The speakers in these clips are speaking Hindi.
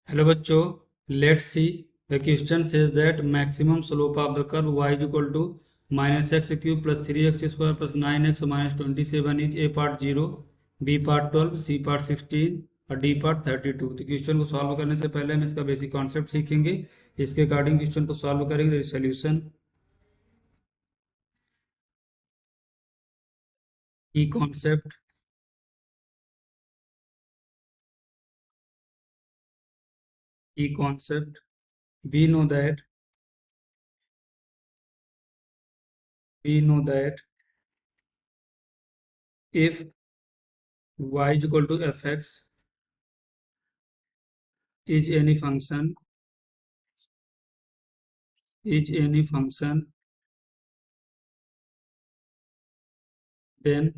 हेलो बच्चों, let's see the question says that maximum slope of the curve y is equal to minus x cube plus 3x² plus 9x minus 27 is a part 0, b part 12, c part 16 और डी पार्ट 32। तो क्वेश्चन को सॉल्व करने से पहले हम इसका बेसिक कॉन्सेप्ट सीखेंगे। इसके अकॉर्डिंग क्वेश्चन को सॉल्व करेंगे। सोल्यूशन की कॉन्सेप्ट की concept we know that we know that if y is equal to fx is any function is any function then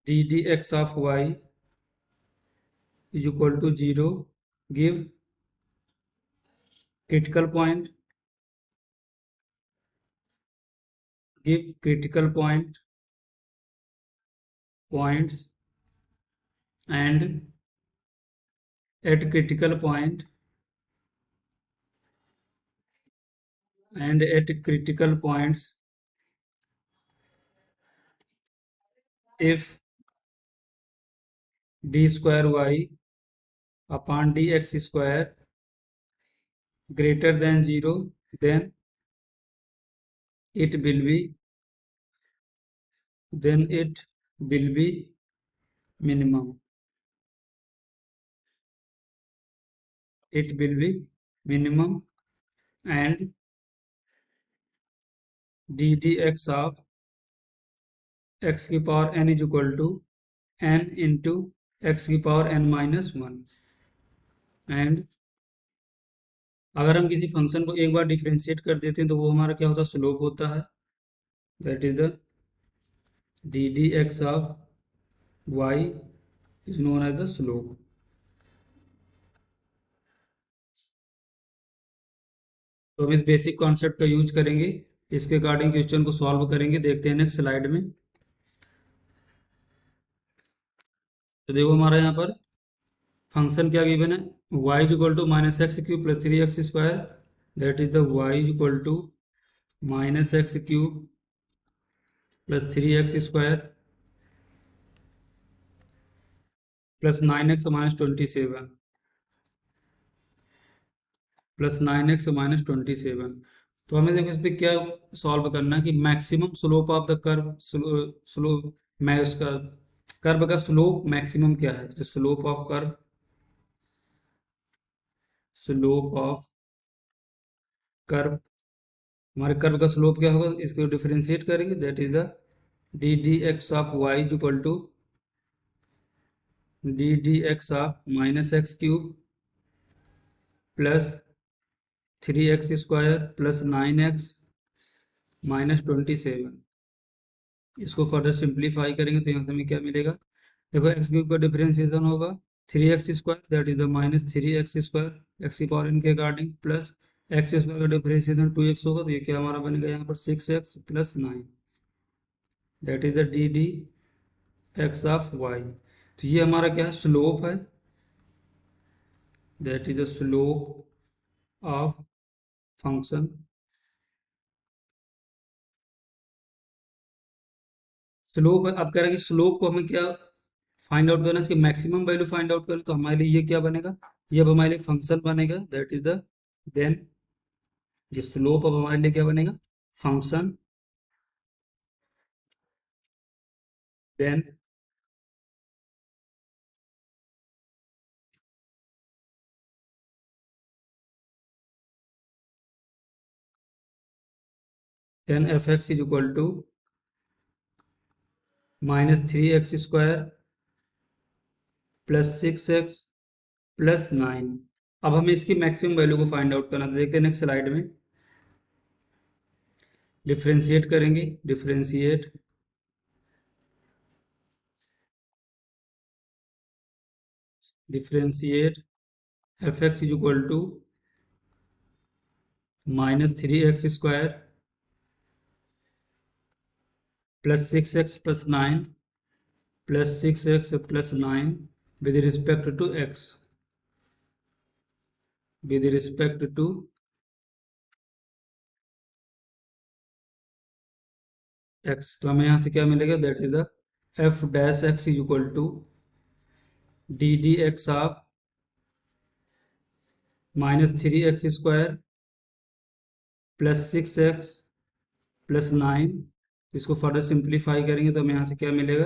ddx of y is equal to 0, give critical point, give critical points, and at critical point and at critical points if d square y upon dx square greater than 0, then it will be minimum. It will be minimum and ddx of x की power n is equal to n into x की पावर n minus 1। एंड अगर हम किसी फंक्शन को एक बार डिफरेंशिएट कर देते हैं तो वो हमारा क्या होता है, स्लोप होता है। That is the D D x of Y is known as the slope. तो हम इस बेसिक कॉन्सेप्ट का यूज करेंगे। इसके अकॉर्डिंग क्वेश्चन को सॉल्व करेंगे। देखते हैं नेक्स्ट स्लाइड में। तो देखो हमारा यहाँ पर फंक्शन क्या गिवन है, y is equal to minus x cube plus 3x²। That is the y is equal to minus x cube plus 3x² plus 9x minus 27 plus 9x minus 27। तो हमें देखो इस पर क्या सॉल्व करना है कि maximum slope of the curve, slope मैं उसका कर्व का स्लोप मैक्सिमम क्या है। तो slope of curve, slope of curve, हमारे कर्व का स्लोप क्या होगा, इसको डिफरेंशिएट करेंगे। That is the D D x of Y is equal to D D x of minus x cube plus 3x² plus 9x minus 27। इसको फर्दर सिंप्लीफाई करेंगे तो यहाँ से हमें क्या मिलेगा, देखो एक्स क्यूब का डिफरेंशिएशन होगा 3x², that is the minus 3x² x की पावर n के अकॉर्डिंग, प्लस x² का डिफरेंशिएशन 2x होगा। तो ये क्या हमारा बनेगा यहाँ पर 6x plus 9। That is the D D x of Y. तो ये हमारा क्या है, स्लोप है। That is the slope of function. Slope अब कह रहा है कि स्लोप को हमें क्या फाइंड आउट करना है, इसकी मैक्सिमम वैल्यू फाइंड आउट करें। तो हमारे लिए ये क्या बनेगा, ये अब हमारे लिए फंक्शन बनेगा। दैट इज द देन ये स्लोप अब हमारे लिए क्या बनेगा, function. Then F X is equal to minus 3x² plus 6x plus 9। अब हमें इसकी मैक्सिमम वैल्यू को फाइंड आउट करना। तो देखते हैं नेक्स्ट स्लाइड में। डिफरेंशिएट करेंगे, differentiate differentiate F X is equal to minus 3x² plus 6x plus 9 plus 6x plus 9 with respect to x, with respect to x, तो हमें यहाँ से क्या मिलेगा, that is the F dash x is equal to D D x of -3x² plus 6x plus 9। इसको फर्दर सिंप्लीफाई करेंगे तो हमें यहाँ से क्या मिलेगा,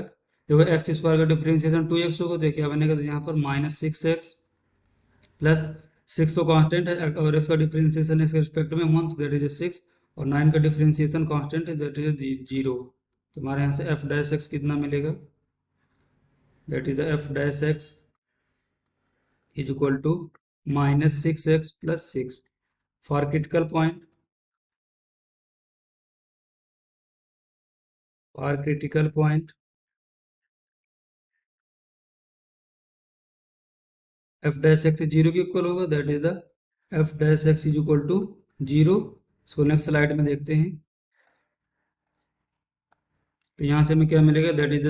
देखो एक्स स्क्वायर का डिफरेंशिएशन 2x होगा तो क्या बनेगा, तो यहाँ पर -6x प्लस 6 तो कांस्टेंट है और इसका डिफरेंशिएशन इसके रिस्पेक्ट में 1 दैट इज 6 और 9 का डिफरेंशिएशन कांस्टेंट है दैट इज 0। तो हमारे यहाँ से एफ डैश एक्स कितना मिलेगा, that is the F dash x is equal to -6x plus 6 for critical point, for critical point F dash X 0 के इक्वल होगा, that is the F dash x is equal to 0। इसको नेक्स्ट स्लाइड में देखते हैं। तो यहाँ से हमें क्या मिलेगा, that is the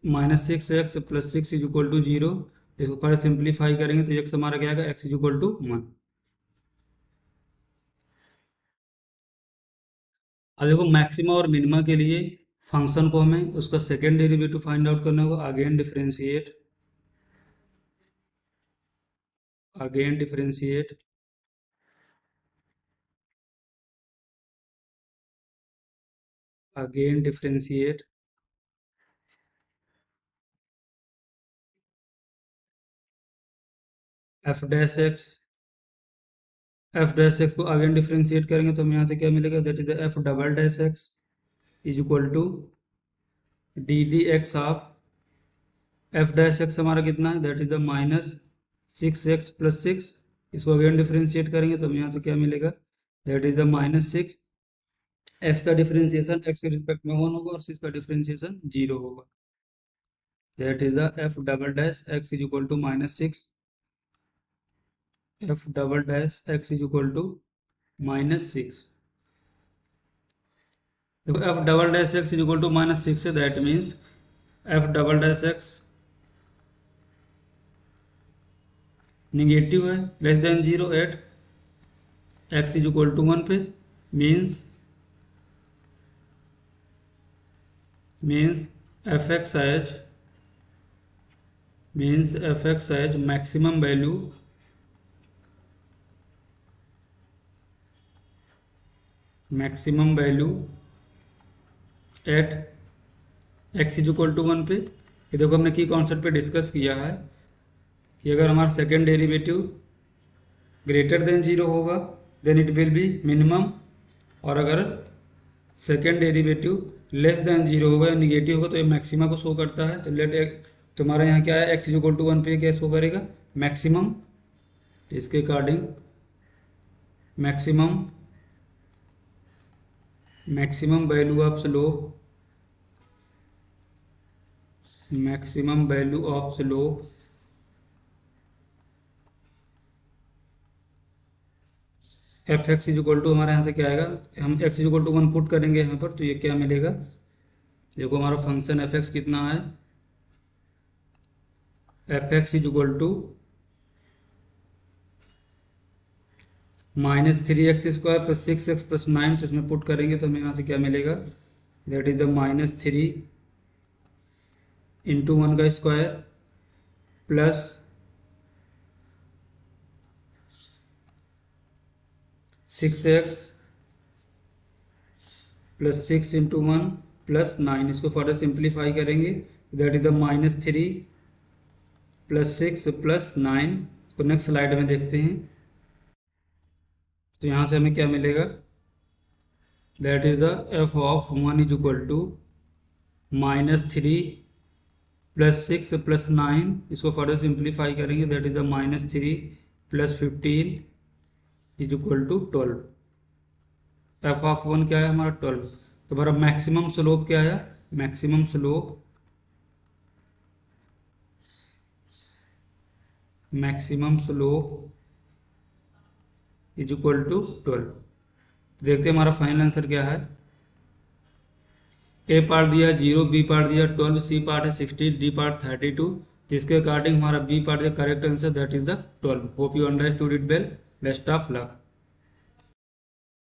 -6x plus 6 is equal to 0। इसको पर सिंप्लीफाई करेंगे तो x हमारा क्या आएगा, x इज इक्वल टू 1। अब देखो मैक्सिमा और मिनिमा के लिए फंक्शन को हमें उसका सेकेंड डेरिवेटिव फाइंड आउट करना होगा। Again differentiate, again differentiate, again differentiate F dash X, F dash X को अगेन डिफरेंशिएट करेंगे तो हमें यहाँ से क्या मिलेगा, that is the F double dash x is equal to D D x of F dash X हमारा कितना है, that is the -6x plus 6। इसको अगेन डिफरेंशिएट करेंगे तो हमें यहाँ से क्या मिलेगा, दैट इज द -6। एक्स का डिफरेंशिएशन एक्स के रिस्पेक्ट में 1 होगा और 6 का डिफरेंशिएशन 0 होगा, that is the F double dash x is equal to -6, f double dash x is equal to -6। देखो f double dash x is equal to -6 है, that means f double dash x negative है, less than 0 at x is equal to 1 पे, means F X has maximum value at x is equal to 1 पे। ये देखो हमने की कॉन्सेप्ट पे डिस्कस किया है कि अगर हमारा सेकेंड डेरिवेटिव ग्रेटर देन 0 होगा then it will be minimum, और अगर सेकेंड डेरिवेटिव लेस देन 0 होगा या निगेटिव होगा तो ये मैक्सिमा को शो करता है। तो लेट तुम्हारा यहाँ क्या है, एक्स इज इक्वल टू 1 पे क्या शो करेगा, मैक्सिमम। तो इसके according maximum value of slope, maximum value of slope F X is equal to हमारे यहाँ से क्या आएगा, हम X is equal to 1 put करेंगे यहाँ पर तो ये क्या मिलेगा, देखो हमारा फंक्शन एफ एक्स कितना है, F X is equal to -3x² plus 6x plus 9। तो इसमें पुट करेंगे तो हमें यहाँ से क्या मिलेगा, दैट इज द -3 इंटू 1 का square plus 6x plus 6 into 1 plus 9। इसको फर्दर सिंप्लीफाई करेंगे, that is the -3 plus 6 plus 9। तो नेक्स्ट स्लाइड में देखते हैं। तो यहाँ से हमें क्या मिलेगा, that is the F of 1 is equal to -3 plus 6 plus 9। इसको फर्दर सिंप्लीफाई करेंगे, that is the -3 plus 15 is equal to 12। F of 1 क्या है हमारा 12। तो हमारा मैक्सिमम स्लोप क्या है, maximum slope is equal to 12। देखते हैं हमारा फाइनल आंसर क्या है। ए पार्ट दिया 0, बी पार्ट दिया 12, सी पार्ट है 16, डी पार्ट 32 जिसके अकॉर्डिंग हमारा B part the correct answer that is the 12. Hope you understood it well. Best of luck.